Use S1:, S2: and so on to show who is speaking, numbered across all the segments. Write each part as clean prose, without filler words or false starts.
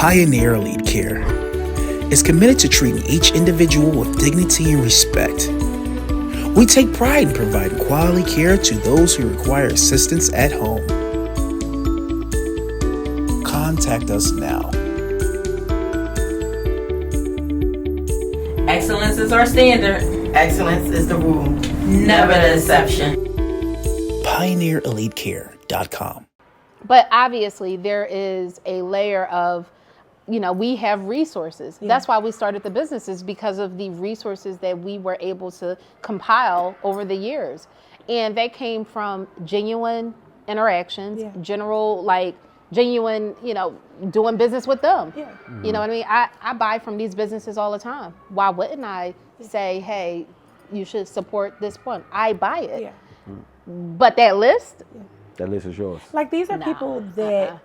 S1: Pioneer Elite Care is committed to treating each individual with dignity and respect. We take pride in providing quality care to those who require assistance at home. Contact us now.
S2: Excellence is our standard. Excellence is the rule. Never the exception.
S1: PioneerEliteCare.com.
S3: But obviously there is a layer of, we have resources. Yeah. That's why we started the businesses, because of the resources that we were able to compile over the years. And they came from genuine interactions, genuine, doing business with them. Yeah. Mm-hmm. You know what I mean? I buy from these businesses all the time. Why wouldn't I say, hey, you should support this one? I buy it. Yeah. But that list? Yeah.
S4: That list is yours.
S5: Like, these are people that,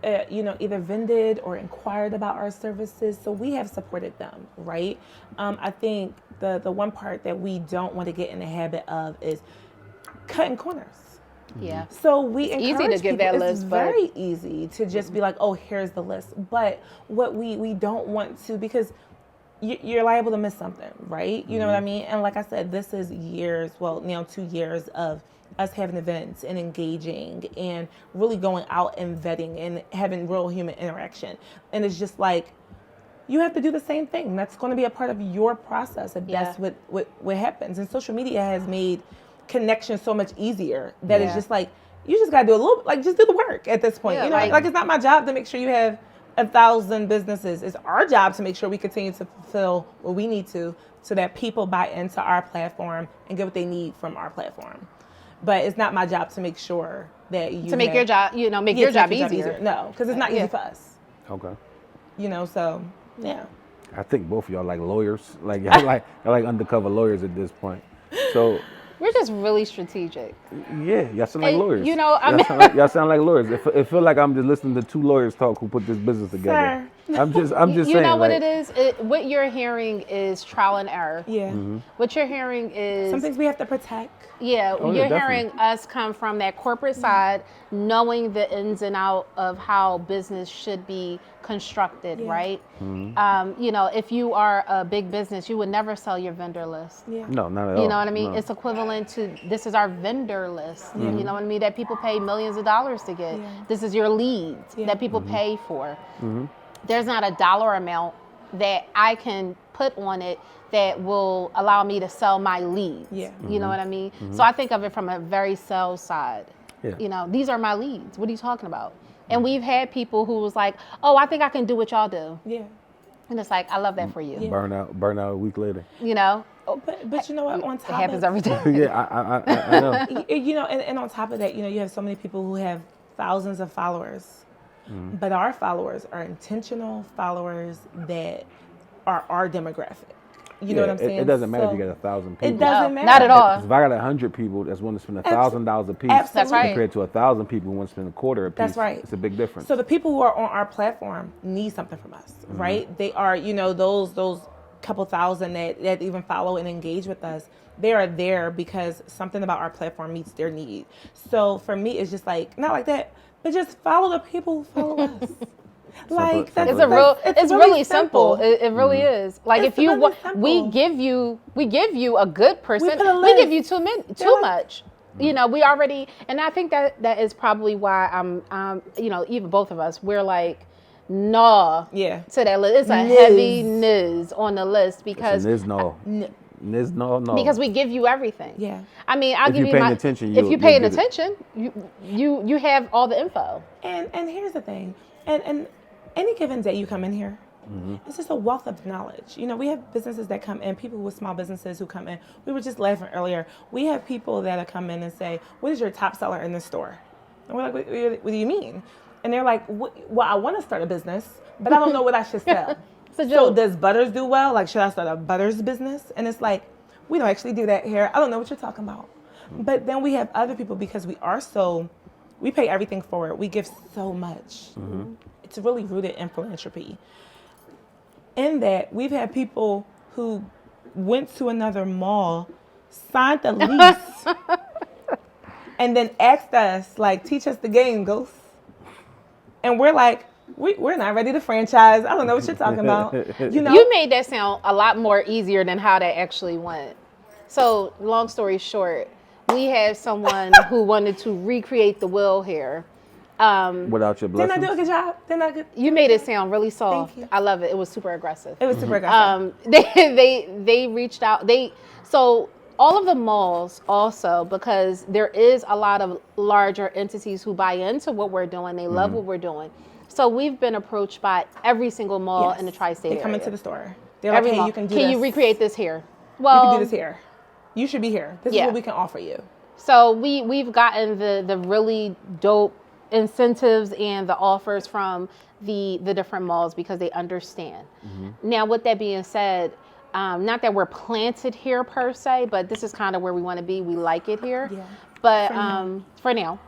S5: either vended or inquired about our services. So we have supported them, right? I think the one part that we don't want to get in the habit of is cutting corners.
S3: Yeah.
S5: So we encourage
S3: easy to give
S5: people.
S3: That list,
S5: it's very easy to just be like, oh, here's the list. But what we don't want to, because you're liable to miss something, right? You know what I mean? And like I said, this is years, 2 years of us having events and engaging and really going out and vetting and having real human interaction. And it's just like, you have to do the same thing. That's going to be a part of your process. And that's what happens. And social media has made connection so much easier that it's just like, you just got to do a little, just do the work at this point. Like it's not my job to make sure you have 1,000 businesses. It's our job to make sure we continue to fulfill what we need to, so that people buy into our platform and get what they need from our platform. But it's not my job to make sure that you
S3: make your job, make your job easier.
S5: No, because it's not easy for us.
S4: Okay.
S5: So yeah.
S4: I think both of y'all like lawyers. Like y'all like undercover lawyers at this point. So
S3: we're just really strategic.
S4: Yeah, y'all sound like lawyers. Y'all sound like lawyers. It feel like I'm just listening to two lawyers talk who put this business together. Sir. I'm just saying.
S3: You know what it is? What you're hearing is trial and error. Yeah. Mm-hmm. What you're hearing is
S5: some things we have to protect.
S3: Yeah, you're hearing us come from that corporate side, knowing the ins and out of how business should be constructed, right? Mm-hmm. If you are a big business, you would never sell your vendor list. Yeah.
S4: No, not at all.
S3: You know what I mean? No. It's equivalent to, this is our vendor list. Mm-hmm. You know what I mean? That people pay millions of dollars to get. Yeah. This is your leads that people pay for. Mm-hmm. There's not a dollar amount that I can put on it that will allow me to sell my leads. Yeah. You know what I mean? Mm-hmm. So I think of it from a very sales side. Yeah. These are my leads. What are you talking about? And we've had people who was like, oh, I think I can do what y'all do. Yeah. And it's like, I love that for you.
S4: Yeah. Burn out a week later.
S5: But you know what? On top
S3: it happens every day.
S4: Yeah, I know.
S5: And on top of that, you have so many people who have thousands of followers. Mm-hmm. But our followers are intentional followers that are our demographic. You know what I'm saying?
S4: It doesn't matter if you get 1,000 people.
S5: It doesn't matter.
S3: Not at all.
S4: If I got 100 people that's want to spend $1,000 a piece,
S3: that's right,
S4: compared to 1,000 people who want to spend a quarter a piece,
S5: that's right.
S4: It's a big difference.
S5: So the people who are on our platform need something from us, right? They are, those couple thousand that even follow and engage with us. They are there because something about our platform meets their need. So for me, it's just like, not like that, but just follow the people who follow us. Like
S3: it's really simple. It really is. Like, if you want, we give you a good person. We give you too much. We already, and I think that is probably why I'm even both of us, we're like, to that list. It's a heavy niz on the list because because we give you everything. Yeah. I mean, I'll give you my attention. If you're paying attention, you have all the info.
S5: And here's the thing. And any given day you come in here, it's just a wealth of knowledge. We have businesses that come in, people with small businesses who come in. We were just laughing earlier. We have people that come in and say, what is your top seller in the store? And we're like, what do you mean? And they're like, well, I want to start a business, but I don't know what I should sell. So does Butters do well? Like, should I start a Butters business? And it's like, we don't actually do that here. I don't know what you're talking about. But then we have other people, because we pay everything forward. We give so much. Mm-hmm. It's really rooted in philanthropy. In that, we've had people who went to another mall, signed the lease, and then asked us, like, teach us the game, Ghost. And we're like, We're not ready to franchise. I don't know what you're talking about.
S3: You made that sound a lot more easier than how that actually went. So, long story short, we have someone who wanted to recreate the will here.
S4: Without your blessings.
S5: Didn't I do a good job?
S3: You made it sound really soft.
S5: Thank you.
S3: I love it. It was super aggressive.
S5: It was super aggressive.
S3: They reached out. So all of the malls also, because there is a lot of larger entities who buy into what we're doing. They love what we're doing. So we've been approached by every single mall in the tri-state area.
S5: They come into the store. They're like, hey, you can do this.
S3: Can you recreate this here? Well,
S5: you can do this here. You should be here. This is what we can offer you.
S3: So we've gotten the really dope incentives and the offers from the different malls because they understand. Now, with that being said, not that we're planted here per se, but this is kind of where we want to be. We like it here. Yeah. But for now.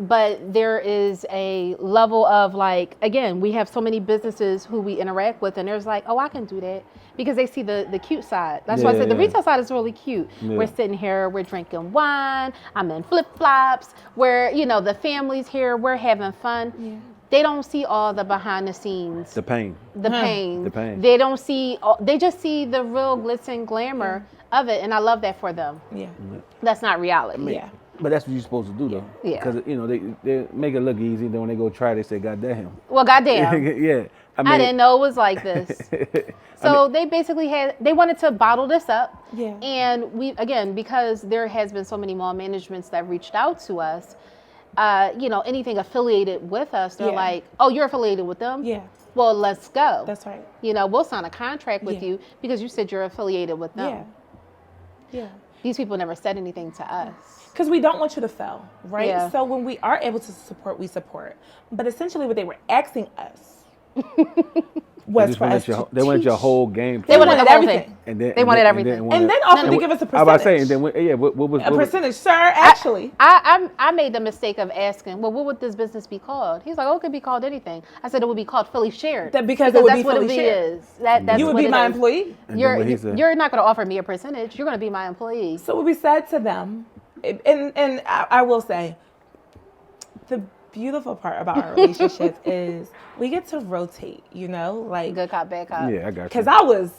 S3: But there is a level of like, again, we have so many businesses who we interact with and there's like, oh, I can do that. Because they see the cute side. That's why I said the retail side is really cute. Yeah. We're sitting here, we're drinking wine, I'm in flip-flops, we're, the family's here, we're having fun. Yeah. They don't see all the behind the scenes.
S4: The pain.
S3: The pain. They don't see, they just see the real glitz and glamour of it. And I love that for them. Yeah. That's not reality.
S4: Yeah. But that's what you're supposed to do, though. Yeah. Because, they make it look easy. Then when they go try, they say, goddamn.
S3: Well, goddamn.
S4: Yeah.
S3: I didn't know it was like this. So they basically they wanted to bottle this up. Yeah. And because there has been so many mall managements that reached out to us, anything affiliated with us, they're like, oh, you're affiliated with them? Yeah. Well, let's go.
S5: That's right.
S3: We'll sign a contract with you because you said you're affiliated with them. Yeah. These people never said anything to us.
S5: Because we don't want you to fail, right? Yeah. So when we are able to support, we support. But essentially what they were asking us was for us
S4: They wanted your whole game.
S3: They wanted everything. They wanted everything.
S5: And then offered to give us a percentage. I was about to say,
S4: and then, what was
S5: a percentage, sir, actually.
S3: I made the mistake of asking, well, what would this business be called? He's like, oh, it could be called anything. I said it would be called Philly Shared.
S5: Because it would be Philly Shared.
S3: That's
S5: you would be my employee.
S3: You're not going to offer me a percentage. You're going to be my employee.
S5: So what we said to them, and I will say, the beautiful part about our relationship is we get to rotate, like
S3: good cop, bad cop.
S4: Yeah, I got you.
S5: Because I was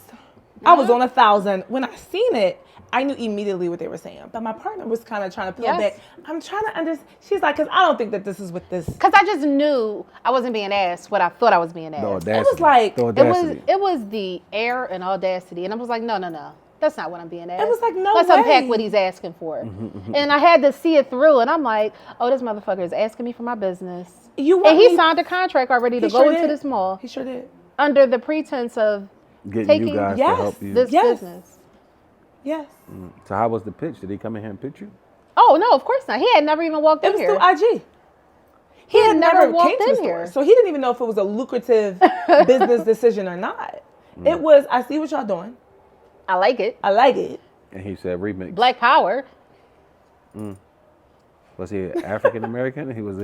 S5: on 1,000. When I seen it, I knew immediately what they were saying. But my partner was kind of trying to pull back. I'm trying to understand. She's like, because I don't think that this is what this.
S3: Because I just knew I wasn't being asked what I thought I was being asked.
S4: The audacity.
S5: It was like
S3: it was the air and audacity, and I was like, no. That's not what I'm being asked.
S5: It was like, no
S3: Let's
S5: way.
S3: unpack what he's asking for. And I had to see it through, and I'm like, oh, this motherfucker is asking me for my business. And he signed a contract already to go into this mall.
S5: He sure did.
S3: Under the pretense of taking
S4: you guys to help you.
S3: This business.
S5: Yes.
S4: So how was the pitch? Did he come in here and pitch you?
S3: Oh, no, of course not. He had never even walked in here.
S5: It was through IG. He had never walked in here. So he didn't even know if it was a lucrative business decision or not. It was, I see what y'all doing.
S3: I like it.
S4: And he said remix.
S3: Black Power.
S4: Was he African American? He was.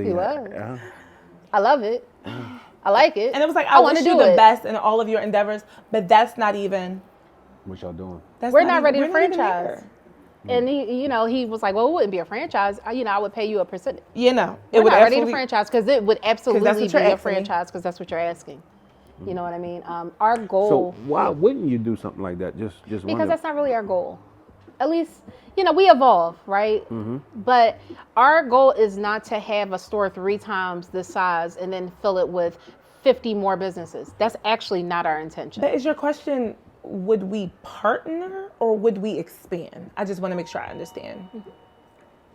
S3: I love it. I like it.
S5: And it was like, I wish you the best in all of your endeavors, but that's not even
S4: what y'all doing.
S3: We're not ready to franchise. And he was like, well, it wouldn't be a franchise. I would pay you a percentage.
S5: We're
S3: not ready to franchise because it would absolutely be a franchise because that's what you're asking. You know what I mean? Our goal.
S4: So why wouldn't you do something like that? Just
S3: because that's not really our goal. At least, we evolve, right? Mm-hmm. But our goal is not to have a store 3 times this size and then fill it with 50 more businesses. That's actually not our intention.
S5: But is your question, would we partner or would we expand? I just want to make sure I understand.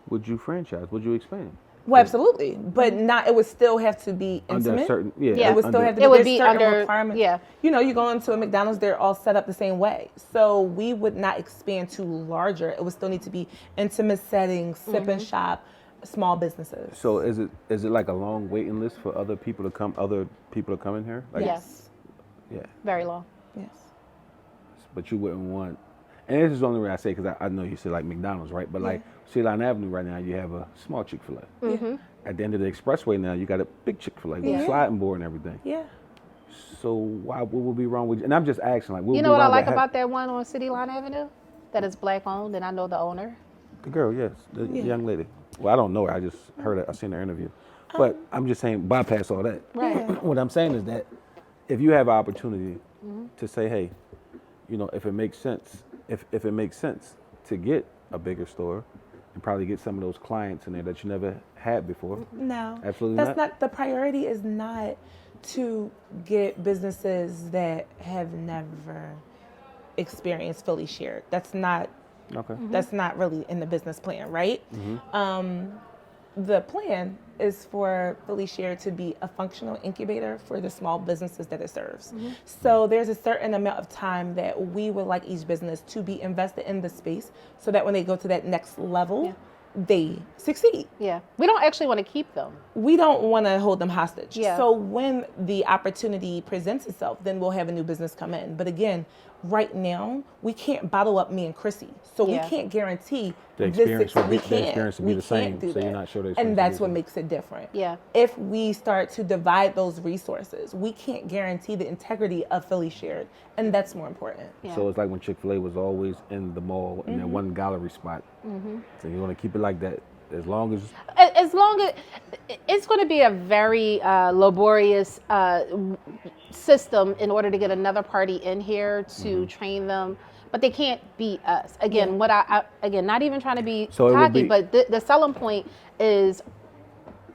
S4: Would you franchise? Would you expand?
S5: Well, absolutely, but not. It would still have to be intimate.
S4: Under certain,
S5: it would still have to be.
S3: It would be
S5: under requirements.
S3: Yeah.
S5: You go into a McDonald's, they're all set up the same way. So we would not expand to larger. It would still need to be intimate settings, sip and shop, small businesses.
S4: So is it like a long waiting list for other people to come? Other people to come in here? Like,
S3: yes.
S4: Yeah.
S3: Very long.
S5: Yes.
S4: But you wouldn't want. And this is the only way I say because I know you said like McDonald's, right? But like Sea Line Avenue right now, you have a small Chick-fil-A. Mm-hmm. At the end of the expressway now, you got a big Chick-fil-A with sliding board and everything. Yeah. So what would be wrong with you? And I'm just asking, like,
S3: what what I like about that one on City Line Avenue? That it's black owned, and I know the owner.
S4: The girl, yes, the young lady. Well, I don't know her. I just heard it. I seen her interview. But I'm just saying, bypass all that.
S3: Right.
S4: What I'm saying is that if you have an opportunity to say, hey, you know, if it makes sense, if it makes sense to get a bigger store and probably get some of those clients in there that you never had before.
S5: No,
S4: Absolutely
S5: that's not. The priority is not to get businesses that have never experienced Philly shared. That's not.
S4: Okay.
S5: That's not really in the business plan, right? The plan is for Philly Share to be a functional incubator for the small businesses that it serves. So there's a certain amount of time that we would like each business to be invested in the space so that when they go to that next level, they succeed.
S3: Yeah. We don't actually want to keep them.
S5: We don't want to hold them hostage.
S3: Yeah.
S5: So when the opportunity presents itself, then we'll have a new business come in. But again, right now, we can't bottle up me and Chrissy. So we can't guarantee
S4: The
S5: this
S4: experience will be,
S5: we
S4: the
S5: can't.
S4: experience will
S5: We
S4: be the
S5: can't
S4: same,
S5: do
S4: so you're
S5: that.
S4: not sure the experience
S5: And
S4: will
S5: that's
S4: be
S5: what
S4: the
S5: makes it different.
S3: Yeah.
S5: If we start to divide those resources, we can't guarantee the integrity of Philly Shared. And that's more important.
S3: Yeah.
S4: So it's like when Chick-fil-A was always in the mall in that one gallery spot. So you want to keep it like that as long as
S3: It's going to be a very laborious system in order to get another party in here to train them, but they can't beat us. Again, what I again, not even trying to be
S4: So it would
S3: cocky,
S4: be-
S3: but the selling point is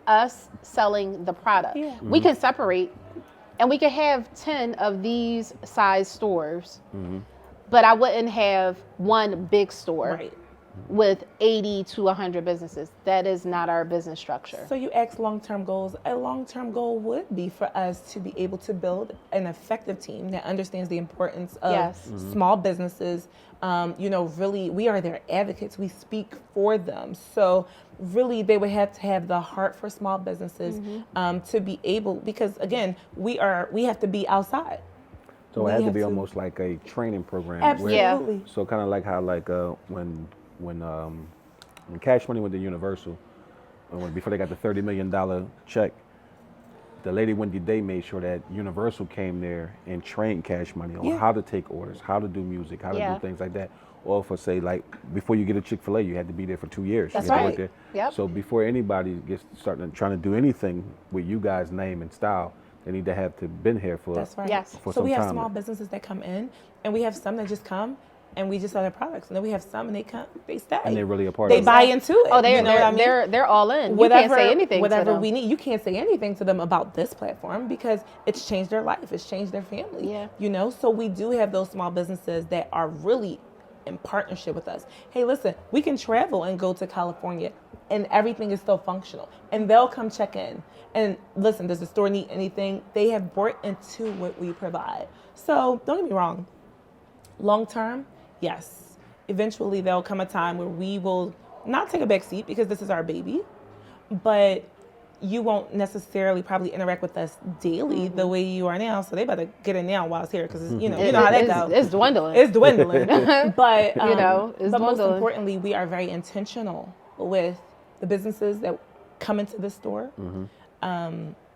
S3: us selling the product.
S5: Yeah.
S3: We can separate, and we can have 10 of these size stores, but I wouldn't have one big store.
S5: Right.
S3: With 80 to 100 businesses. That is not our business structure.
S5: So you ask long-term goals. A long-term goal would be for us to be able to build an effective team that understands the importance of
S3: Yes.
S5: small businesses. Really, we are their advocates. We speak for them. So really, they would have to have the heart for small businesses to be able, because again, we have to be outside.
S4: so
S5: We
S4: it has to
S5: have
S4: be
S5: to-
S4: almost like a training program.
S5: Absolutely.
S4: So kind of like how when Cash Money went to Universal, before they got the $30 million check, the lady Wendy Day made sure that Universal came there and trained Cash Money on how to take orders, how to do music, how to do things like that. Or for say like before you get a Chick-fil-A, you had to be there for 2 years.
S3: That's
S4: you had to
S3: right.
S4: work there.
S3: Yep.
S4: So before anybody gets trying to do anything with you guys' name and style, they need to have to been here for
S5: That's right.
S3: Yes.
S4: for
S5: So
S4: some
S5: we have
S4: time.
S5: small businesses that come in, and we have some that just come and we just sell their products, and then we have some and they come, they stay,
S4: And they're really a part
S5: they
S4: of it.
S5: buy into it.
S3: Oh,
S5: you know what I mean?
S3: they're all in. You can't say anything
S5: Whatever
S3: to them.
S5: we need, you can't say anything to them about this platform because it's changed their life, it's changed their family.
S3: Yeah.
S5: So we do have those small businesses that are really in partnership with us. Hey, listen, we can travel and go to California, and everything is still functional, and they'll come check in. And listen, does the store need anything? They have bought into what we provide. So don't get me wrong. Long term, yes. Eventually, there'll come a time where we will not take a back seat because this is our baby, but you won't necessarily probably interact with us daily the way you are now. So they better get in now while it's here because you know how that goes.
S3: It's dwindling.
S5: It's dwindling. But
S3: it's
S5: but most
S3: dwindling.
S5: importantly, we are very intentional with the businesses that come into the store.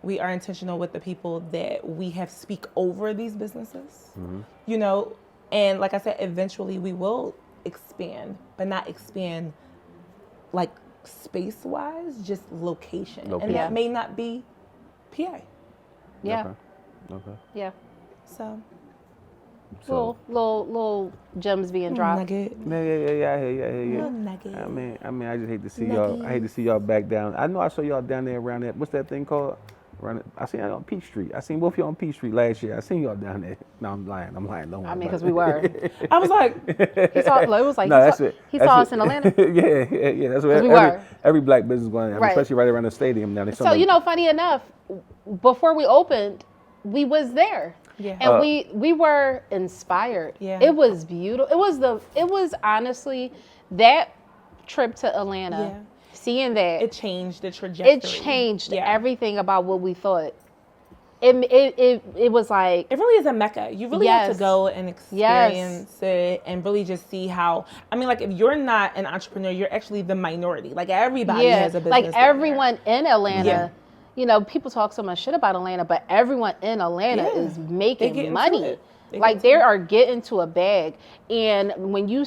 S5: We are intentional with the people that we have speak over these businesses. And like I said, eventually we will expand, but not expand like space-wise, just location. And
S4: Location.
S5: that may not be PA.
S3: Yeah.
S4: Okay.
S3: Yeah.
S5: So,
S3: Little gems being dropped.
S5: nugget.
S4: Yeah, I hear you.
S5: Little nugget.
S4: I mean, I just hate to see y'all. I hate to see y'all back down. I know I saw y'all down there around that. What's that thing called? I seen y'all on Peach Street. I seen both of y'all on Peach Street last year. I seen y'all down there. No, I'm lying. Don't worry
S3: I mean,
S4: about
S3: because
S4: it.
S3: we were.
S5: I was like,
S3: He saw. It was like
S4: No,
S3: he
S4: that's
S3: saw,
S4: it.
S3: he
S4: That's
S3: saw
S4: it.
S3: us in Atlanta.
S4: yeah. That's where
S3: we were.
S4: every black business going. I mean,
S3: Right.
S4: especially right around the stadium now.
S3: So funny enough, before we opened, we was there.
S5: Yeah.
S3: And we were inspired.
S5: Yeah.
S3: It was beautiful. It was honestly that trip to Atlanta.
S5: Yeah.
S3: Seeing that
S5: it changed the trajectory.
S3: it changed
S5: Yeah.
S3: everything about what we thought. It was like
S5: It really is a mecca. You really have
S3: Yes.
S5: to go and experience it and really just see how. I mean, like if you're not an entrepreneur, you're actually the minority. Like everybody has a business.
S3: like
S5: down there.
S3: everyone in Atlanta.
S5: Yeah.
S3: People talk so much shit about Atlanta, but everyone in Atlanta
S5: Yeah.
S3: is
S5: They get
S3: making
S5: into
S3: money.
S5: it.
S3: Like they are getting to a bag. And when you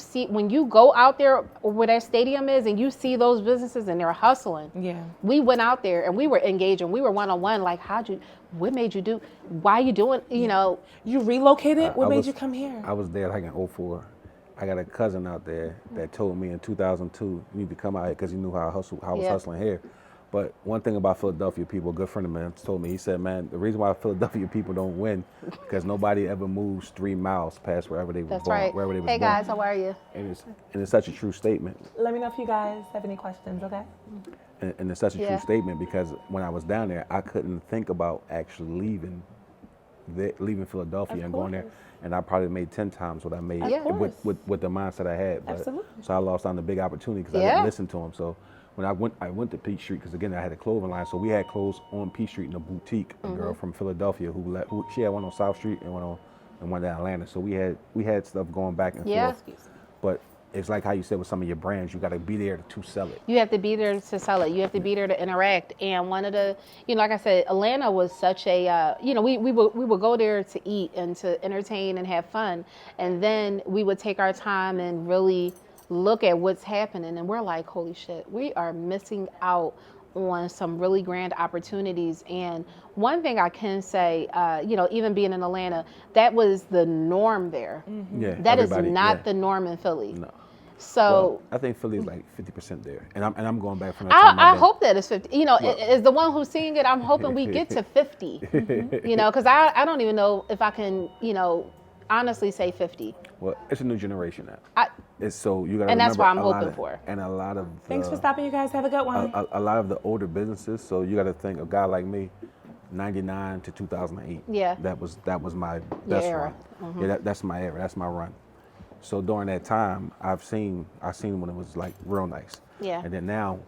S3: go out there where that stadium is and you see those businesses and they're hustling.
S5: Yeah.
S3: We went out there and we were engaging. We were one-on-one. Like, what made you do? Why you doing? You know.
S5: You relocated? What made you come here?
S4: I was there like in 2004. I got a cousin out there that told me in 2002, you need to come out here because he knew how I was hustling here. But one thing about Philadelphia people, a good friend of mine told me, he said, man, the reason why Philadelphia people don't win because nobody ever moves 3 miles past wherever they were born.
S3: That's right.
S4: Wherever they was
S3: Hey
S4: born.
S3: guys, how are you?
S4: And it's such a true statement.
S5: Let me know if you guys have any questions, okay?
S4: And it's such a true statement because when I was down there, I couldn't think about actually leaving Philadelphia and going there. And I probably made 10 times what I made with the mindset I had. But,
S5: Absolutely.
S4: so I lost on the big opportunity because I didn't listen to him. So when I went to Peach Street because again I had a clothing line, so we had clothes on Peach Street in a boutique. A girl from Philadelphia who she had one on South Street and one in Atlanta. So we had stuff going back and forth. But it's like how you said with some of your brands, you got to be there to sell it.
S3: You have to be there to sell it. You have to be there to interact. And one of the, like I said, Atlanta was such a, we would go there to eat and to entertain and have fun. And then we would take our time and really look at what's happening. And we're like, holy shit, we are missing out on some really grand opportunities. And one thing I can say, even being in Atlanta, that was the norm there.
S4: Yeah,
S3: that is not the norm in Philly.
S4: No.
S3: So
S4: I think Philly is like 50% there, and I'm going back from that time.
S3: I hope that it's 50. As the one who's seeing it, I'm hoping we get to 50. Because I don't even know if I can, honestly say 50.
S4: Well, it's a new generation now. It's so you got to.
S3: And that's what I'm hoping for.
S4: And a lot of.
S5: Thanks for stopping, you guys. Have a good one.
S4: A lot of the older businesses. So you got to think a guy like me, 99 to 2008.
S3: Yeah.
S4: That was my best
S3: era.
S4: run. Yeah, that's my era. That's my run. So during that time, I've seen when it was like real nice.
S3: Yeah.
S4: And then now,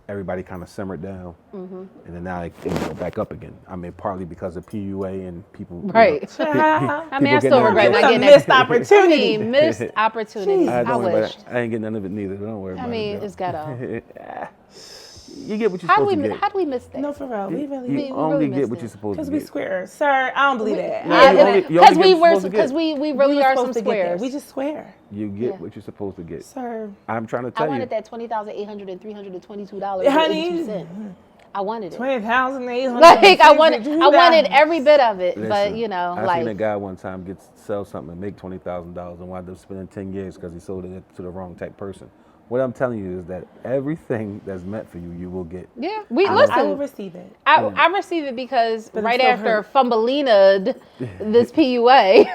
S4: everybody kind of simmered down, and then now it go back up again. I mean, partly because of PUA and people.
S3: Right. I mean, I still regret not getting
S5: missed opportunity.
S3: Missed opportunity. I
S4: wish.
S3: wished.
S4: I ain't getting none of it neither. Don't worry about it.
S3: I mean, it's ghetto.
S4: You get what you're supposed to get.
S3: How do we miss that?
S5: No, for real. We
S4: You only get what you're supposed to get.
S5: Because we square. Sir, I don't believe that.
S3: Because we really are some squares.
S5: We just swear.
S4: You get what you're supposed to get.
S5: Sir.
S4: I'm trying to tell you.
S3: I wanted that $20,800 and $322.82. I wanted it.
S5: $20,800.
S3: Like I wanted every bit of it.
S4: Listen,
S3: but
S4: I seen a guy one time sell something and make $20,000 and wind up spending 10 years because he sold it to the wrong type person. What I'm telling you is that everything that's meant for you, you will get.
S3: Yeah,
S5: I will receive it.
S3: I receive it because right after Fumblelina'd this PUA,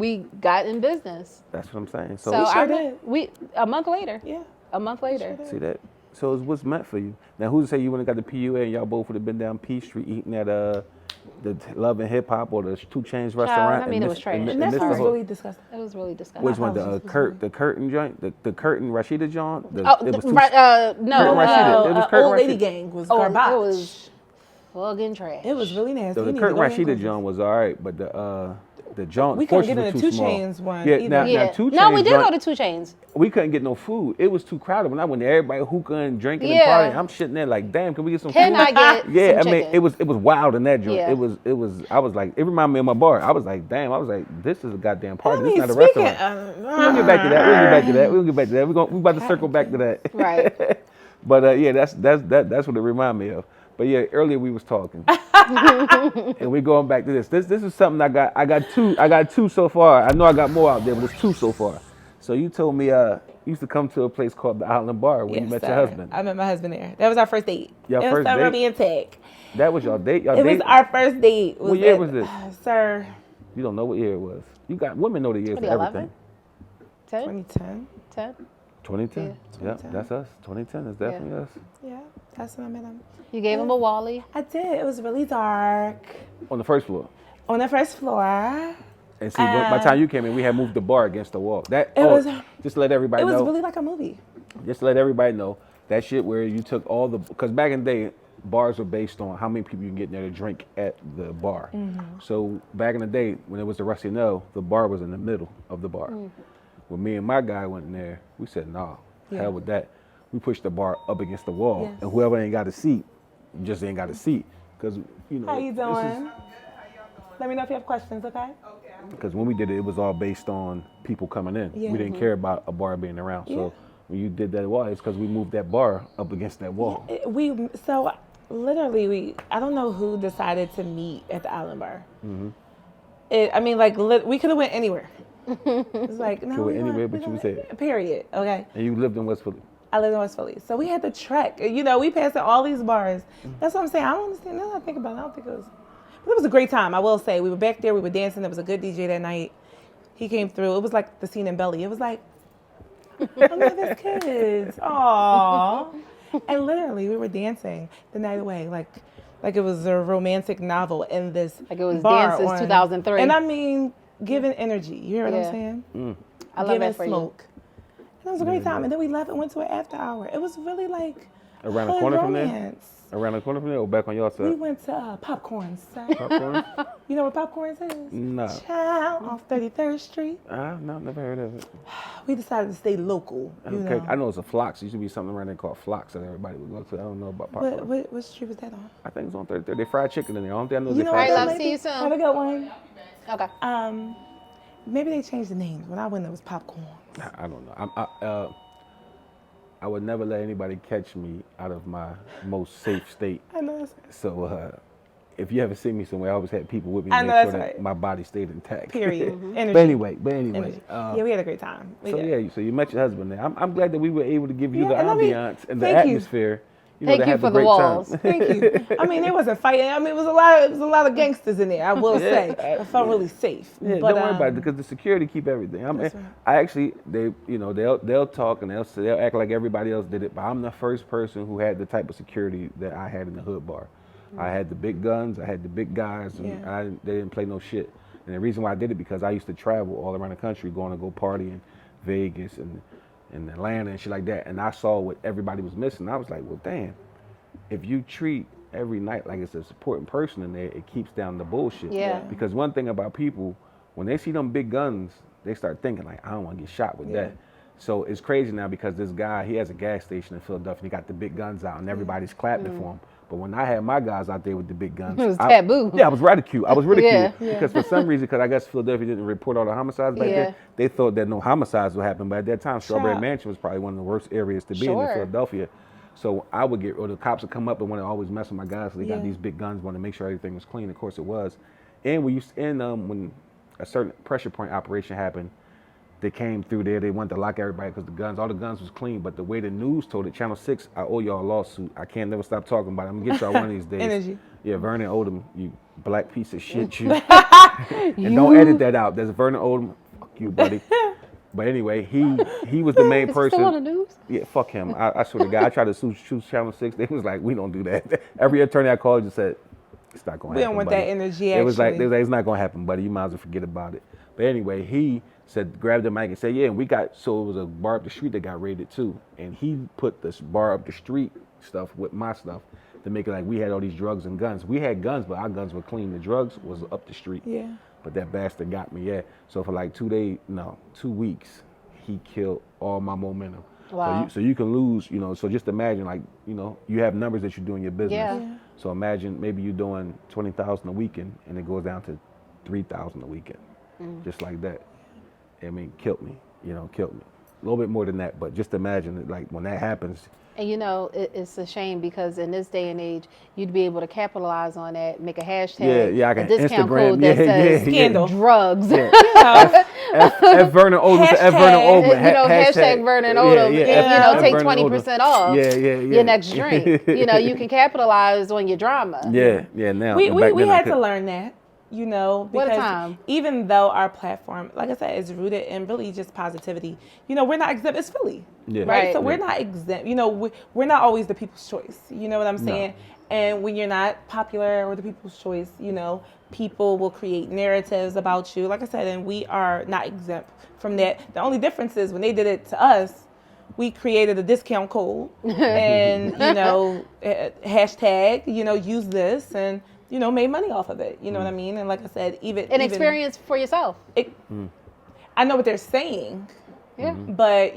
S3: we got in business.
S4: That's what I'm saying.
S3: So a month later.
S5: Yeah.
S3: A month later.
S4: See that? So it's what's meant for you. Now, who's to say you wouldn't have got the PUA and y'all both would have been down P Street eating at the Love and Hip Hop or the 2 Chainz restaurant?
S3: I mean, it was trash.
S5: And that was really disgusting.
S3: It was really disgusting.
S4: Which one? The curtain joint? The curtain Rashida joint?
S3: No.
S4: It was
S5: Old Lady Gang was garbage.
S3: It was fucking trash.
S5: It was really nasty.
S4: So the curtain Rashida joint was all right, but the joint
S5: we couldn't get in
S4: was
S5: the
S4: too
S5: 2
S4: small.
S5: Chainz one.
S4: Yeah, now 2 Chainz.
S3: No, we did
S4: joint,
S3: go to 2 Chainz.
S4: We couldn't get no food. It was too crowded. When I went there, everybody hookah and drinking and partying. I'm sitting there like, damn, can we get some food?
S3: Can I get
S4: Yeah,
S3: some
S4: I mean,
S3: chicken?
S4: it was wild in that joint.
S3: Yeah.
S4: It was. I was like, it reminded me of my bar. I was like, damn. I was like, this is a goddamn party.
S5: I
S4: This
S5: mean,
S4: is not a restaurant. We'll get back to that. We'll get back to that. We about to circle back to that.
S3: Right.
S4: But yeah, that's what it reminded me of. But yeah, earlier we was talking, and we're going back to this. This is something I got two so far. I know I got more out there, but it's 2 so far. So you told me you used to come to a place called the Island Bar when you met your husband.
S5: I met my husband there. That was our first date.
S4: Your
S5: it
S4: first
S5: was so
S4: date?
S5: romantic.
S4: That was your date.
S5: It was our first date.
S4: What year was this?
S5: Sir.
S4: You don't know what year it was. You got women know the years for
S3: 2011?
S4: everything.
S5: 2010.
S3: 10?
S4: 2010.
S3: Yeah.
S4: Yeah, that's us. 2010 is definitely us.
S5: Yeah, that's when I met him.
S3: You gave him a Wally.
S5: I did. It was really dark.
S4: On the first floor.
S5: On the first floor.
S4: And see, by the time you came in, we had moved the bar against the wall. Just to let everybody know.
S5: It was really like a movie.
S4: Just to let everybody know, that shit where you took all because back in the day, bars were based on how many people you can get in there to drink at the bar. Mm-hmm. So back in the day, when it was the Rusty No, the bar was in the middle of the bar. Mm-hmm. When me and my guy went in there, we said, nah, hell with that. We pushed the bar up against the wall, and whoever ain't got a seat, just ain't got a seat. Because,
S5: How you doing? Let me know if you have questions, okay?
S4: Because when we did it, it was all based on people coming in.
S5: Yeah.
S4: We didn't care about a bar being around. So when you did that wall, it's because we moved that bar up against that wall.
S5: I don't know who decided to meet at the Island Bar. We could have went anywhere. It's like, no,
S4: Could anywhere but you said.
S5: Period, okay?
S4: And you lived in West Philly.
S5: I live in West Philly. So we had to trek. You know, we passed all these bars. That's what I'm saying. I don't understand. Now that I think about it, I don't think it was. But it was a great time, I will say. We were back there. We were dancing. There was a good DJ that night. He came through. It was like the scene in Belly. It was like, I love his kids. Aww. And literally, we were dancing the night away. Like it was a romantic novel in this
S3: Like it was
S5: bar
S3: Dances 2003.
S5: And I mean, giving energy. You hear what I'm saying?
S3: I love
S5: Giving
S3: that for
S5: smoke. And it was a great time. And then we left and went to an after hour. It was really like
S4: Around the
S5: hood
S4: corner from
S5: romance.
S4: there? Around the corner from there or back on your side?
S5: We went to Popcorn's.
S4: Popcorn?
S5: You know what Popcorn's is?
S4: No.
S5: Child, off 33rd Street.
S4: No, never heard of it.
S5: We decided to stay local, you know.
S4: I know it's a Flox. There used to be something around there called Flox that everybody would go to. I don't know about Popcorn.
S5: What street was that on?
S4: I think it's on 33rd. They fried chicken in there. I don't think I know
S5: You
S4: they
S5: know
S4: fried
S5: what,
S3: Alright,
S4: chicken.
S3: love, see you soon.
S5: Have a good one.
S3: Okay.
S5: Maybe they changed the names. When I went, it was Popcorn.
S4: I don't know. I would never let anybody catch me out of my most safe state.
S5: I know that's
S4: So if you ever see me somewhere, I always had people with me
S5: I
S4: to
S5: know
S4: make sure
S5: that's
S4: that
S5: right.
S4: my body stayed intact.
S5: period. Energy.
S4: But anyway.
S5: Energy. Yeah, we had a great time. We did.
S4: So you met your husband there. I'm glad that we were able to give you the
S5: and I mean,
S4: ambiance and the
S5: thank you.
S4: atmosphere.
S3: Thank
S4: to
S3: you
S4: have
S3: for
S4: a
S3: the
S4: great
S3: walls.
S4: time.
S5: Thank you. I mean, there wasn't fighting. I mean, it was a lot of gangsters in there. I will say, I felt really safe.
S4: Yeah,
S5: but,
S4: don't worry about it because the security keep everything.
S5: That's right.
S4: I actually, they'll talk and they'll act like everybody else did it, but I'm the first person who had the type of security that I had in the hood bar. I had the big guns, I had the big guys, and they didn't play no shit. And the reason why I did it because I used to travel all around the country, going to go party in Vegas and Atlanta and shit like that. And I saw what everybody was missing. I was like, well, damn. If you treat every night like it's a supporting person in there, it keeps down the bullshit.
S3: Yeah.
S4: Because one thing about people, when they see them big guns, they start thinking like, I don't want to get shot with that. So it's crazy now because this guy, he has a gas station in Philadelphia. He got the big guns out and everybody's clapping for him. But when I had my guys out there with the big guns,
S3: It was taboo.
S4: Yeah, I was ridiculed.
S3: Yeah.
S4: Because for some reason, because I guess Philadelphia didn't report all the homicides back then, they thought that no homicides would happen. But at that time, Strawberry Mansion was probably one of the worst areas to be in Philadelphia. So I would or the cops would come up and want to always mess with my guys. So they got these big guns, want to make sure everything was clean. Of course it was. And when a certain pressure point operation happened, they came through there. They wanted to lock everybody because all the guns was clean. But the way the news told it, Channel 6, I owe y'all a lawsuit. I can't never stop talking about it. I'm gonna get y'all one of these days.
S5: Energy.
S4: Yeah, Vernon Odom, you black piece of shit, you. And don't edit that out. There's Vernon Odom. Fuck you, buddy. But anyway, he was the main person.
S3: Still on the news?
S4: Yeah, fuck him. I swear to God, I tried to sue Channel 6. They was like, we don't do that. Every attorney I called just said, it's not going to happen.
S5: We don't want
S4: buddy.
S5: that energy,
S4: It was like,
S5: actually.
S4: they was like, it's not going to happen, buddy. You might as well forget about it. But anyway, he said, grabbed the mic and said, yeah, and so it was a bar up the street that got raided too. And he put this bar up the street stuff with my stuff to make it like we had all these drugs and guns. We had guns, but our guns were clean. The drugs was up the street.
S5: Yeah.
S4: But that bastard got me, So for like 2 weeks, he killed all my momentum.
S3: Wow.
S4: So you can lose, so just imagine like, you have numbers that you do in your business.
S3: Yeah.
S4: So imagine maybe you're doing 20,000 a weekend and it goes down to 3,000 a weekend. Just like that. I mean, killed me, killed me. A little bit more than that, but just imagine that, like when that happens.
S3: And it's a shame because in this day and age, you'd be able to capitalize on that, make a hashtag,
S4: I can
S3: a discount
S4: Instagram,
S3: code that says
S5: Scandal.
S3: drugs.
S4: F Vernon Odom, F Vernon Odom,
S3: hashtag Vernon Odom, take 20% off your next drink. You can capitalize on your drama.
S4: Yeah, now.
S5: We had to learn that. Because
S3: What a time.
S5: even though our platform, like I said, is rooted in really just positivity, we're not exempt. It's Philly, right? So we're not exempt. We're not always the people's choice. You know what I'm saying? No. And when you're not popular or the people's choice, people will create narratives about you. Like I said, and we are not exempt from that. The only difference is when they did it to us, we created a discount code and, hashtag, use this and, made money off of it. You know what I mean? And like I said, even
S3: experience for yourself.
S5: I know what they're saying.
S3: Yeah.
S5: But,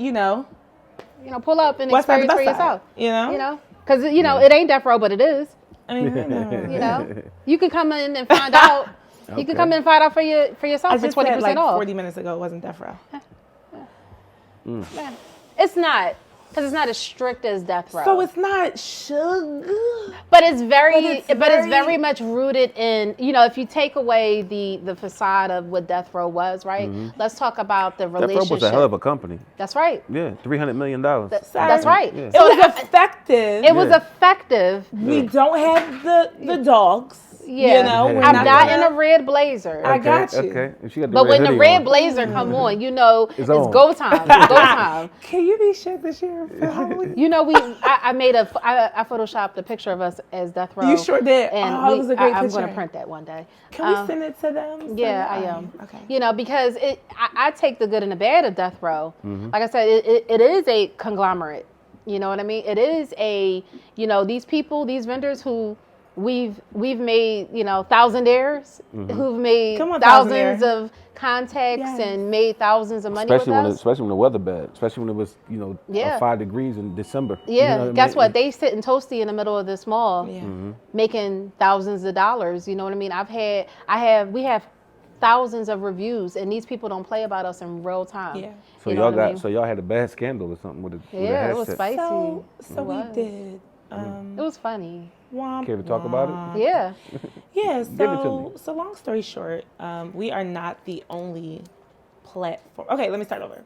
S3: pull up and
S5: what's
S3: experience
S5: the
S3: for
S5: best side,
S3: yourself. Because, it ain't death row, but it is.
S5: I mean,
S3: You can come in and find out You can come and find out for yourself
S5: I
S3: for
S5: just
S3: 20%
S5: said like
S3: off.
S5: 40 minutes ago it wasn't death row.
S3: Man, it's not, because it's not as strict as death row.
S5: So it's not sugar.
S3: But it's very,
S5: But
S3: it's very much rooted in, if you take away the facade of what death row was, right? Let's talk about the
S4: Death Row
S3: relationship.
S4: was a hell of a company.
S3: That's right.
S4: Yeah, $300 million.
S3: That's right.
S4: Yeah.
S5: It was effective.
S3: It was effective.
S5: We don't have the dogs.
S3: Yeah.
S5: You know, we're
S3: I'm not
S5: gonna-
S3: in a red blazer.
S5: I got you.
S4: Okay. And she got the
S3: But
S4: red
S3: when the
S4: hoodie
S3: red
S4: on.
S3: blazer come on, it's
S4: on.
S3: go time. It's go time.
S5: Can you be sure this year for Halloween?
S3: I made I photoshopped a picture of us as death row.
S5: You sure did.
S3: And
S5: It was a great
S3: I'm
S5: picture.
S3: going to print that one day.
S5: Can we send it to them? So
S3: Yeah,
S5: that
S3: I am.
S5: Okay.
S3: Because I take the good and the bad of death row. Like I said, it is a conglomerate. You know what I mean? It is these people, these vendors who we've made, thousandaires who've made
S5: Come on,
S3: thousands
S5: thousandaire.
S3: of contacts
S5: Yes.
S3: and made thousands of money
S4: Especially
S3: with us.
S4: when the weather bad. Especially when it was,
S3: Yeah.
S4: 5 degrees in December.
S3: Yeah,
S4: You know
S3: guess
S4: I mean?
S3: what? They sitting toasty in the middle of this mall,
S5: Yeah.
S3: making thousands of dollars. You know what I mean? We have thousands of reviews, and these people don't play about us in real time.
S5: Yeah.
S4: So
S3: You know
S4: y'all
S3: what I
S4: got
S3: mean?
S4: so y'all had a bad scandal or something with a
S3: Yeah, it was
S4: hashtag.
S3: spicy.
S5: So we
S3: was.
S5: did.
S3: It was funny.
S5: Womp,
S4: Care to talk about it?
S5: womp.
S3: Yeah.
S5: Yeah,
S4: Give it to
S5: so long story short, we are not the only platform. Okay, let me start over.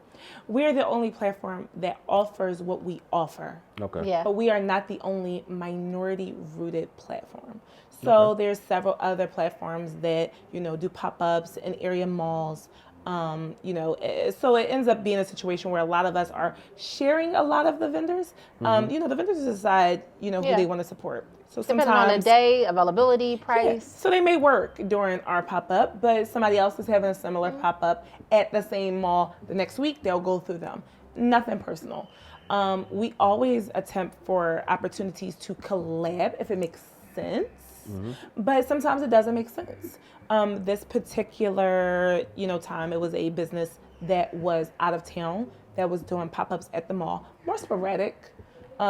S5: We're the only platform that offers what we offer.
S4: Okay.
S3: Yeah.
S5: But we are not the only minority-rooted platform. So there's several other platforms that, do pop-ups in area malls. So it ends up being a situation where a lot of us are sharing a lot of the vendors. The vendors decide, who
S3: Yeah.
S5: they want to support. So
S3: Depending on the
S5: sometimes
S3: day, availability, price.
S5: so they may work during our pop-up, but somebody else is having a similar pop-up at the same mall the next week. They'll go through them. Nothing personal. We always attempt for opportunities to collab if it makes sense, but sometimes it doesn't make sense. This particular, time, it was a business that was out of town that was doing pop-ups at the mall, more sporadic.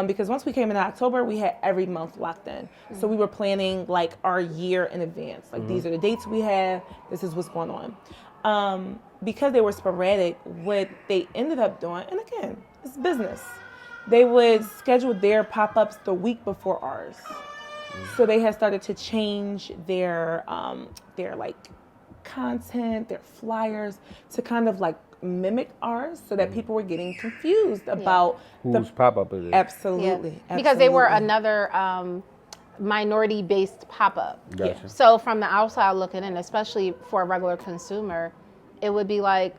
S5: Because once we came in October, we had every month locked in. So we were planning like our year in advance. Like these are the dates we have. This is what's going on. Because they were sporadic, what they ended up doing, and again, it's business. They would schedule their pop-ups the week before ours. So they had started to change their like content, their flyers to kind of like mimic ours, so that people were getting confused about
S4: Whose pop-up is it?
S5: Absolutely.
S3: Because they were
S5: absolutely.
S3: another minority-based pop-up.
S4: Gotcha.
S3: So from the outside looking in, especially for a regular consumer, it would be like,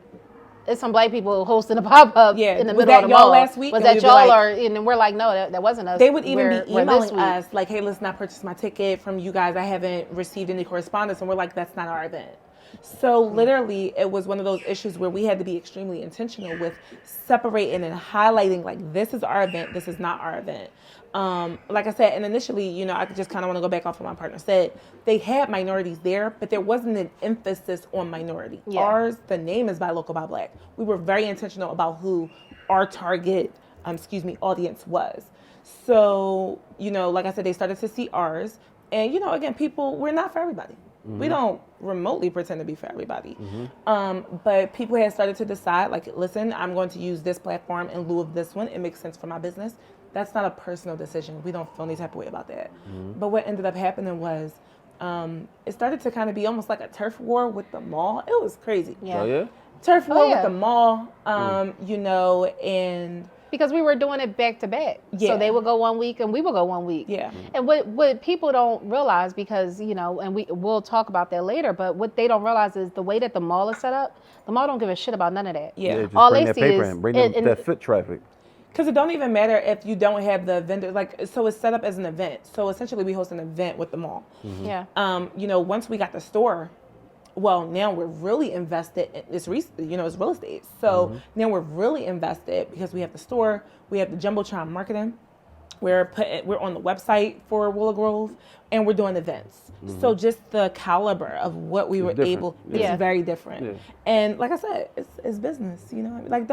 S3: it's some black people hosting a pop-up
S5: Yeah.
S3: in the
S5: Was
S3: middle
S5: that
S3: of the
S5: y'all
S3: mall.
S5: last week?
S3: Was
S5: And
S3: that
S5: we'd be
S3: y'all,
S5: like-
S3: and we're like, no, that wasn't us.
S5: They would even
S3: We're
S5: be
S3: this
S5: emailing
S3: week.
S5: us like, hey, let's not purchase my ticket from you guys. I haven't received any correspondence. And we're like, that's not our event. So literally, it was one of those issues where we had to be extremely intentional with separating and highlighting, like, this is our event, this is not our event. Like I said, and initially, I just kind of want to go back off what my partner said. They had minorities there, but there wasn't an emphasis on minority.
S3: Yeah.
S5: Ours, the name is Buy Local, Buy Black. We were very intentional about who our target, audience was. So, like I said, they started to see ours. And, again, we're not for everybody. We don't remotely pretend to be for everybody. But people had started to decide, like, listen, I'm going to use this platform in lieu of this one. It makes sense for my business. That's not a personal decision. We don't feel any type of way about that. But what ended up happening was it started to kind of be almost like a turf war with the mall. It was crazy.
S3: Yeah.
S4: Oh, yeah?
S5: Turf war
S3: yeah.
S5: with the mall, and
S3: Because we were doing it back to back.
S5: Yeah.
S3: So they would go 1 week and we would go 1 week.
S5: yeah.
S3: And what people don't realize, because, and we'll talk about that later, but what they don't realize is the way that the mall is set up, the mall don't give a shit about none of that.
S5: Yeah.
S4: Just
S3: All
S4: bring
S3: they
S4: that
S3: see
S4: paper
S3: is-
S4: in. Bring
S3: and-
S4: that foot traffic.
S5: Because it don't even matter if you don't have the vendor, so it's set up as an event. So essentially we host an event with the mall.
S3: Yeah.
S5: Once we got the store, well, now we're really invested in it's real estate. So now we're really invested because we have the store, we have the Jumbotron marketing, we're on the website for Willow Grove, and we're doing events. So just the caliber of what we were
S4: different.
S5: able,
S3: Yeah.
S5: it's very different.
S4: Yeah.
S5: And like I said, it's business, like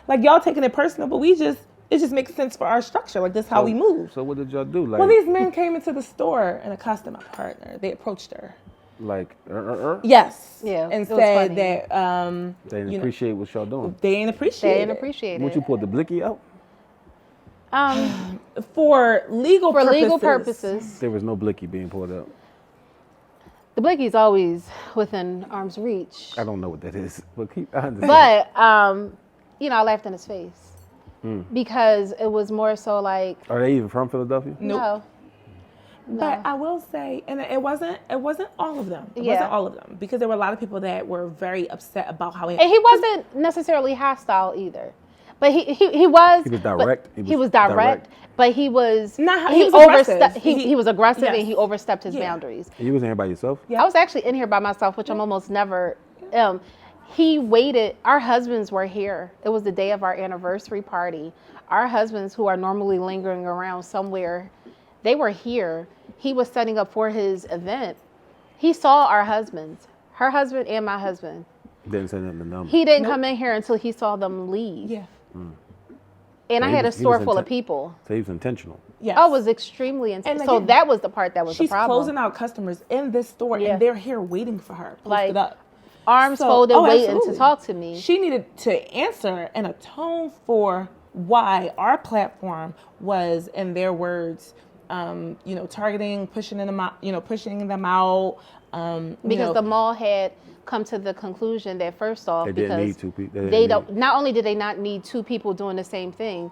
S5: like y'all taking it personal, but it just makes sense for our structure. Like this is how we move.
S4: So what did y'all do? Like,
S5: Well, these men came into the store and accosted my partner. They approached her.
S4: Like,
S5: Yes.
S3: Yeah,
S5: And
S3: it was
S5: said
S3: funny.
S5: that
S4: they didn't appreciate what y'all doing.
S5: they didn't appreciate
S3: They didn't
S5: it.
S3: appreciate
S4: What
S3: it.
S4: you pulled the blicky out?
S5: For legal
S3: For
S5: purposes.
S3: legal purposes,
S4: There was no blicky being pulled out.
S3: the blicky's always within arm's reach.
S4: I don't know what that is, but I understand.
S3: But I laughed in his face because it was more so like,
S4: Are they even from Philadelphia?
S3: no.
S5: But I will say, and it wasn't all of them. It
S3: Yeah.
S5: wasn't all of them, because there were a lot of people that were very upset about how
S3: And he wasn't necessarily hostile either. But he was.
S4: He was
S3: but
S4: direct.
S3: He was direct, but he was.
S5: Not-
S3: he
S5: he was
S3: overstepped.
S5: aggressive.
S3: He was aggressive
S5: Yes.
S3: and he overstepped his
S5: Yeah.
S3: boundaries.
S4: You wasn't here by yourself?
S5: Yeah.
S3: I was actually in here by myself, which I'm almost never. He waited. Our husbands were here. It was the day of our anniversary party. Our husbands, who are normally lingering around somewhere, they were here. He was setting up for his event. He saw our husbands, her husband and my husband.
S4: Didn't say nothing to them.
S3: He didn't come in here until he saw them leave.
S5: Yeah.
S3: And
S4: So
S3: I
S4: he
S3: had a
S4: was- he
S3: store
S4: was
S3: full of
S4: inten-
S3: people.
S4: So he was intentional.
S5: Yes.
S3: Oh, it was extremely intense.
S5: And
S3: So
S5: again,
S3: that was the part that was the
S5: She's
S3: problem.
S5: closing out customers in this store,
S3: Yeah.
S5: and they're here waiting for her, posted
S3: Like,
S5: up.
S3: Arms
S5: So-
S3: folded,
S5: oh,
S3: waiting to
S5: absolutely.
S3: talk to me.
S5: She needed to answer and atone for why our platform was, in their words, targeting, pushing them out, pushing them out.
S3: Because the mall had come to the conclusion that first off,
S4: They
S3: because
S4: didn't need two people.
S3: they don't. Not only did they not need two people doing the same thing,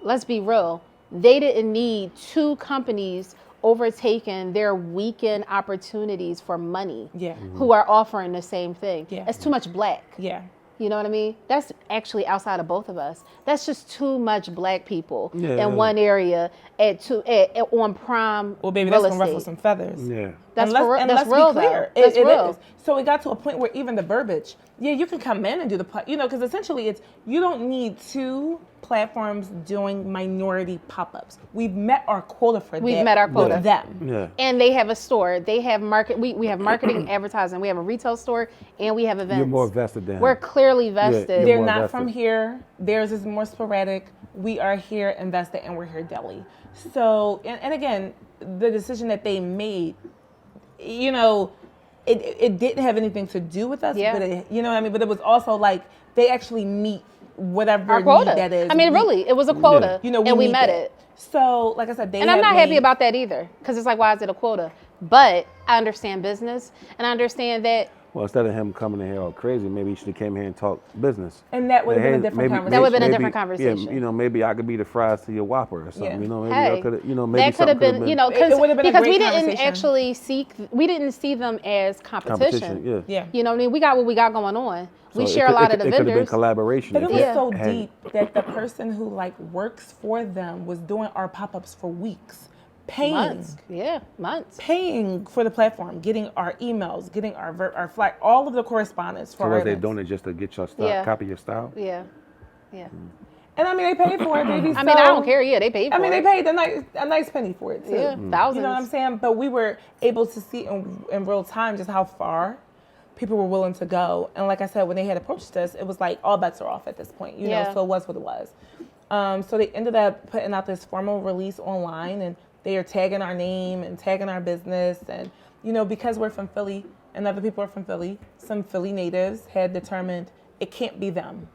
S3: let's be real, they didn't need two companies overtaking their weekend opportunities for money.
S5: Yeah.
S3: Who are offering the same thing.
S5: Yeah.
S3: It's too much black.
S5: Yeah.
S3: You know what I mean? That's actually outside of both of us. That's just too much black people
S4: Yeah.
S3: in one area on prime
S5: Well, baby,
S3: real
S5: that's gonna ruffle
S3: estate.
S5: some feathers.
S4: Yeah.
S3: That's
S5: and
S3: for real.
S5: and
S3: That's
S5: let's
S3: real,
S5: be clear.
S3: though. That's
S5: It
S3: real.
S5: is. So it got to a point where even the verbiage, you can come in and do because essentially it's, you don't need two platforms doing minority pop-ups. We've met our quota for that.
S3: We've met our quota.
S5: with them.
S4: Yeah.
S3: And they have a store. They have we have marketing, advertising. We have a retail store, and we have events.
S4: You're more vested than him.
S3: We're clearly vested.
S4: you're
S5: They're
S4: more
S5: not
S4: vested.
S5: from here. Theirs is more sporadic. We are here invested, and we're here daily. So, and again, the decision that they made, it didn't have anything to do with us.
S3: Yeah.
S5: But it, you know what I mean? But it was also like they actually meet whatever
S3: Our quota.
S5: need that is.
S3: I mean, really, it was a quota,
S5: we
S3: and we
S5: meet
S3: met
S5: that.
S3: it.
S5: So, like I said,
S3: And I'm not happy about that either, because it's like, why is it a quota? But I understand business, and I understand that.
S4: Well, instead of him coming in here all crazy, maybe he should have came here and talked business.
S5: And that would have been a
S4: Hey,
S5: different conversation.
S3: That would have been a
S4: maybe-
S3: different conversation.
S4: Yeah, maybe I could be the fries to your Whopper or something.
S5: Yeah.
S4: You know, maybe
S3: Hey,
S4: I could have. Maybe
S3: that could have
S4: something
S3: been,
S5: It would have been a
S3: because
S5: great
S3: we didn't
S5: conversation.
S3: actually we didn't see them as competition.
S4: Yeah.
S5: Yeah.
S3: You know what I mean? We got what we got going on. We
S4: So
S3: share
S4: it
S3: a lot
S4: could-
S3: of the
S4: It could have been
S3: vendors.
S4: collaboration.
S5: But it
S4: if
S5: was
S3: Yeah.
S5: so
S4: had-
S5: deep that the person who works for them was doing our pop-ups for weeks,
S3: Months.
S5: paying for the platform, getting our emails, getting our flag, all of the correspondence for
S4: So
S5: our
S4: was they
S5: events.
S4: doing it just to get your style,
S3: Yeah.
S4: copy your style?
S3: Yeah.
S5: And I mean, they paid for it, baby.
S3: I mean, I don't care. Yeah, they paid for
S5: I mean,
S3: it.
S5: they paid a nice penny for it too.
S3: Yeah, thousands.
S5: You know what I'm saying? But we were able to see in real time just how far people were willing to go. And like I said, when they had approached us, it was like all bets are off at this point. You know,
S3: Yeah.
S5: so it was what it was. So they ended up putting out this formal release online, and they are tagging our name and tagging our business. And, because we're from Philly and other people are from Philly, some Philly natives had determined it can't be them.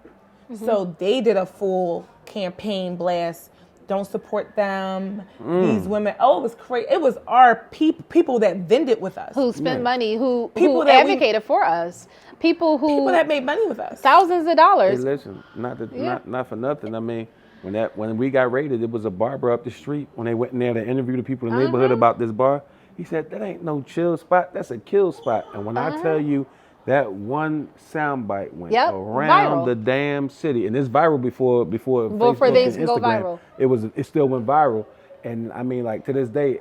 S3: Mm-hmm.
S5: So they did a full campaign blast. Don't support them. These women. Oh, it was crazy. It was our people that vended with us.
S3: Who spent money, who
S5: People that we-
S3: advocated for us. People
S5: that made money with us.
S3: thousands of
S4: Hey,
S3: dollars.
S4: listen, not
S3: Yeah.
S4: for nothing. I mean, when we got raided, it was a barber up the street. When they went in there to interview the people in the neighborhood about this bar, he said that ain't no chill spot. That's a kill spot. And when I tell you that one soundbite went
S3: Yep,
S4: around
S3: viral.
S4: the damn city, and it's viral before Facebook
S3: things
S4: and
S3: go
S4: Instagram.
S3: viral.
S4: It still went viral. And I mean, like to this day,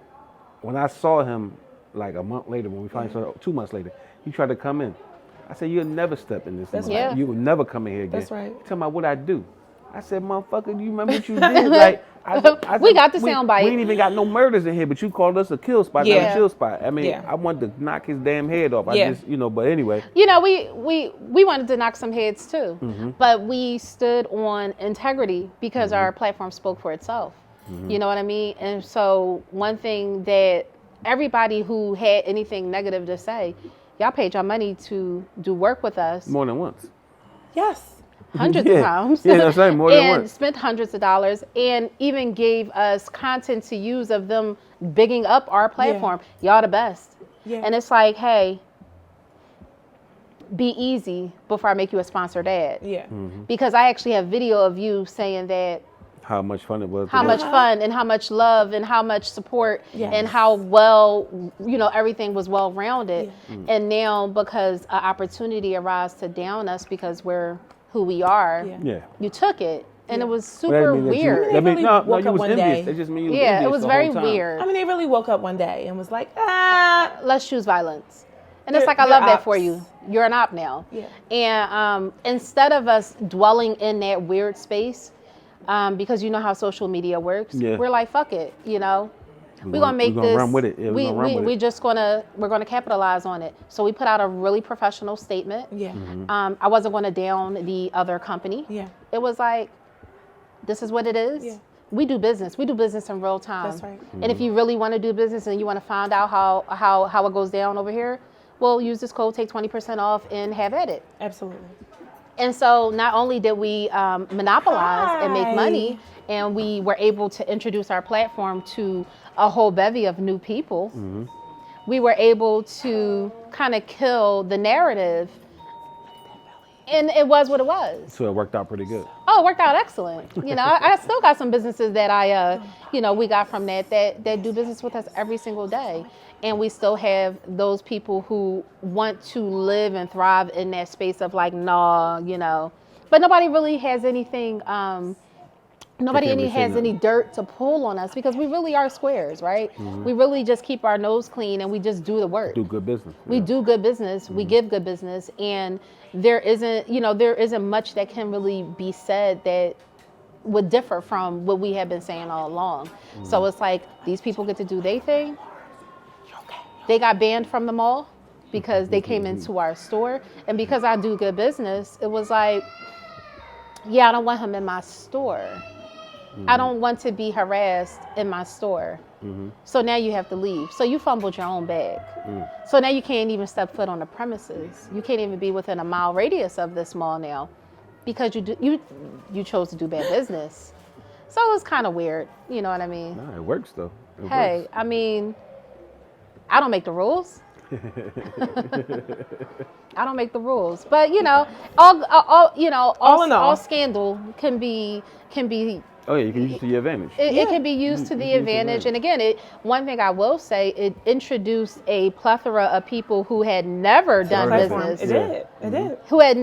S4: when I saw him like a month later, when we finally saw him, 2 months later, he tried to come in. I said, you'll never step in this.
S5: That's
S4: in my life.
S3: right.
S4: You will never come in here again.
S5: That's right.
S4: He told me what I do. I said, motherfucker, do you remember what you did? Like,
S3: We got the soundbite.
S4: We ain't even got no murders in here, but you called us a kill spot, not
S5: Yeah.
S4: a chill spot. I mean,
S5: Yeah.
S4: I wanted to knock his damn head off.
S5: Yeah.
S4: I just, but anyway.
S3: We wanted to knock some heads too,
S4: Mm-hmm.
S3: but we stood on integrity because our platform spoke for itself. You know what I mean? And so one thing that everybody who had anything negative to say, y'all paid your money to do work with us
S4: More than once.
S5: Yes.
S3: hundreds of times.
S4: Yeah, that's right. More than
S3: and
S4: once.
S3: spent hundreds of dollars and even gave us content to use of them bigging up our platform. Y'all the best.
S5: Yeah.
S3: And it's like, hey, be easy before I make you a sponsored ad.
S5: Yeah.
S3: Because I actually have video of you saying that
S4: How much fun it was.
S3: how much fun and how much love and how much support
S5: Yes.
S3: and how well, everything was well rounded. And now because an opportunity arose to down us because we're who we are,
S4: Yeah.
S3: you took it. And it was
S4: Well, that
S3: super
S4: mean that you-
S3: weird.
S4: That means,
S5: really
S4: no,
S5: woke
S4: you
S5: up
S4: was
S5: one
S4: envious.
S5: day.
S4: That just means you was
S3: Yeah,
S4: envious
S3: it was
S4: the
S3: very
S4: whole time.
S3: weird.
S5: I mean, they really woke up one day and was like,
S3: Let's choose violence. And it's
S5: They're-
S3: like, I
S5: they're
S3: love that for
S5: ops.
S3: you. You're an op now.
S5: Yeah.
S3: And instead of us dwelling in that weird space, because you know how social media works,
S4: Yeah.
S3: we're like, fuck it, We're gonna make
S4: we gonna
S3: this.
S4: run with it. Yeah, we gonna run with it.
S3: We're gonna capitalize on it. So we put out a really professional statement.
S5: yeah.
S3: I wasn't gonna down the other company.
S5: Yeah.
S3: It was like, this is what it is.
S5: Yeah.
S3: We do business. We do business in real time.
S5: That's right.
S3: And if you really want to do business and you want to find out how it goes down over here, well, use this code, take 20% off, and have at it.
S5: Absolutely.
S3: And so not only did we monopolize and make
S5: Hi.
S3: money, and we were able to introduce our platform to a whole bevy of new people, we were able to kind of kill the narrative. And it was what it was.
S4: So it worked out pretty good.
S3: Oh, it worked out excellent. I still got some businesses that we got from that do business with us every single day. And we still have those people who want to live and thrive in that space of like, but nobody really has anything, has any dirt to pull on us because we really are squares, right? We really just keep our nose clean and we just do the work.
S4: Do good business.
S3: We do good business. We give good business. And there isn't much that can really be said that would differ from what we have been saying all along. So it's like these people get to do their thing. They got banned from the mall because they came into our store. And because I do good business, it was like, yeah, I don't want him in my store. I don't want to be harassed in my store. So now you have to leave. So you fumbled your own bag. So now you can't even step foot on the premises. You can't even be within a mile radius of this mall now because you chose to do bad business. So it was kind of weird. You know what I mean?
S4: Nah, it works though. It
S3: Hey,
S4: works.
S3: I mean, I don't make the rules. I don't make the rules. But all scandal can be.
S4: Oh yeah, you can use it to your advantage.
S3: It can be used to the advantage. And again, one thing I will say, it introduced a plethora of people who had never done
S5: Platform.
S3: business,
S5: It did.
S3: who had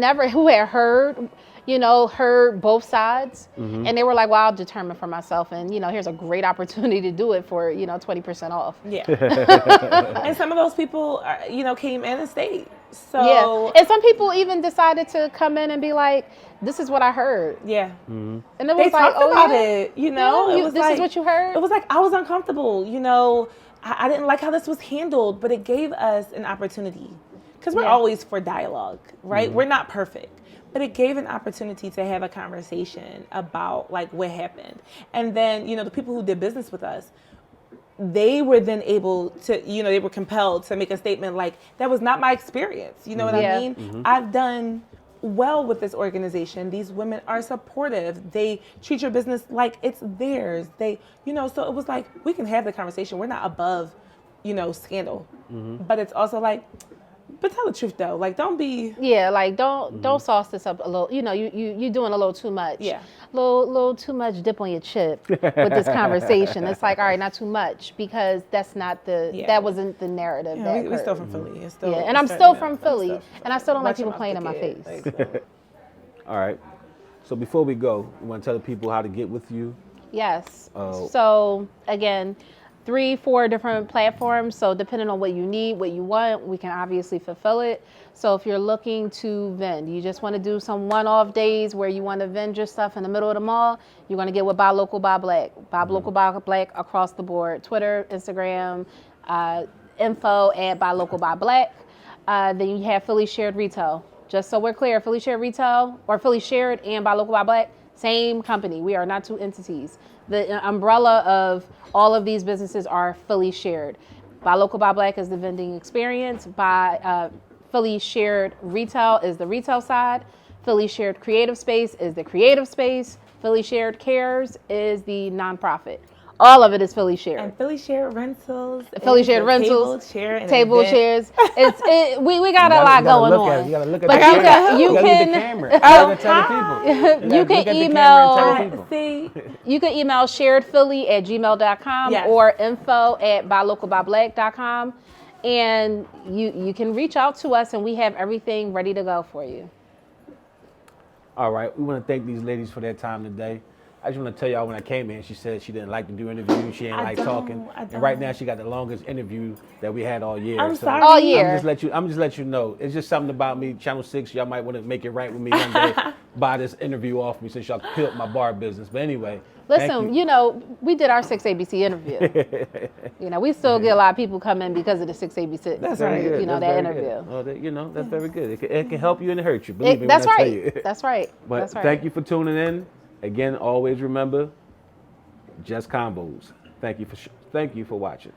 S3: heard both sides, and they were like, well, I'll determine for myself, and here's a great opportunity to do it for 20% off.
S5: Yeah. And some of those people, came in and stayed. So
S3: Yeah, and some people even decided to come in and be like, this is what I heard.
S5: yeah.
S3: And it was
S5: They
S3: like,
S5: talked
S3: oh
S5: about
S3: yeah,
S5: it. It was
S3: this is what you heard.
S5: It was like I was uncomfortable. I didn't like how this was handled, but it gave us an opportunity because we're
S3: Yeah.
S5: always for dialogue, right? We're not perfect, but it gave an opportunity to have a conversation about like what happened, and then the people who did business with us. They were then able to, they were compelled to make a statement like, that was not my experience. You know what
S3: Yeah.
S5: I mean? I've done well with this organization. These women are supportive. They treat your business like it's theirs. So it was like, we can have the conversation. We're not above, scandal. But it's also like, but tell the truth though. Like, don't be.
S3: Yeah, like don't sauce this up a little. You doing a little too much.
S5: Yeah.
S3: Little too much dip on your chip with this conversation. It's like, all right, not too much, because that's not that wasn't the narrative.
S5: Yeah,
S3: that
S5: we're still
S3: occurred.
S5: from Philly. It's still,
S3: Yeah, and
S5: it's
S3: I'm
S5: starting
S3: still
S5: to-
S3: from
S5: I'm
S3: Philly,
S5: still-
S3: and I still don't like
S5: watch your
S3: people
S5: mouth,
S3: playing in my
S5: kid.
S3: face.
S5: Like,
S4: All right. So before we go, you want to tell the people how to get with you?
S3: Yes.
S4: Oh.
S3: So again, 3-4 different platforms. So depending on what you need, what you want, we can obviously fulfill it. So if you're looking to vend, you just want to do some one-off days where you want to vend your stuff in the middle of the mall, you're going to get with Buy Local, Buy Black. Buy Local, Buy Black across the board. Twitter, Instagram, info at Buy Local, Buy Black. Then you have Philly Shared Retail. Just so we're clear, Philly Shared Retail or Philly Shared and Buy Local, Buy Black, same company. We are not two entities. The umbrella of all of these businesses are Philly Shared. Buy Local, Buy Black is the vending experience. Philly Shared Retail is the retail side. Philly Shared Creative Space is the creative space. Philly Shared Cares is the nonprofit. All of it is Philly Shared.
S5: And Philly Shared Rentals.
S3: Philly Shared Rentals. Table chairs. We got a lot going on.
S4: You gotta look at
S3: But
S4: the camera.
S3: you
S4: You
S3: can-
S4: gotta look at the camera. You gotta tell the people.
S3: You can
S4: Look at the
S3: email-
S4: camera and tell the people.
S3: You can email sharedphilly@gmail.com
S5: Yes.
S3: or info@buylocalbyblack.com. And you can reach out to us, and we have everything ready to go for you.
S4: All right, we want to thank these ladies for their time today. I just want to tell y'all, when I came in, she said she didn't like to do interviews. She didn't like talking. And right now, she got the longest interview that we had all year.
S5: I'm
S4: So
S5: sorry.
S3: All year.
S4: I'm just let you know. It's just something about me. Channel 6, y'all might want to make it right with me one day. Buy this interview off me since y'all killed my bar business. But anyway,
S3: Listen, we did our 6ABC interview. We still get a lot of people come in because of the 6ABC.
S5: That's
S4: very
S5: right.
S4: good.
S3: That
S4: That's very
S3: interview.
S4: good. That's very good. It can help you and it hurt you. Believe me when
S3: That's
S4: I tell
S3: right.
S4: you.
S3: That's right.
S4: But
S3: That's right.
S4: thank you for tuning in. Again, always remember, just Convos. Thank you for watching.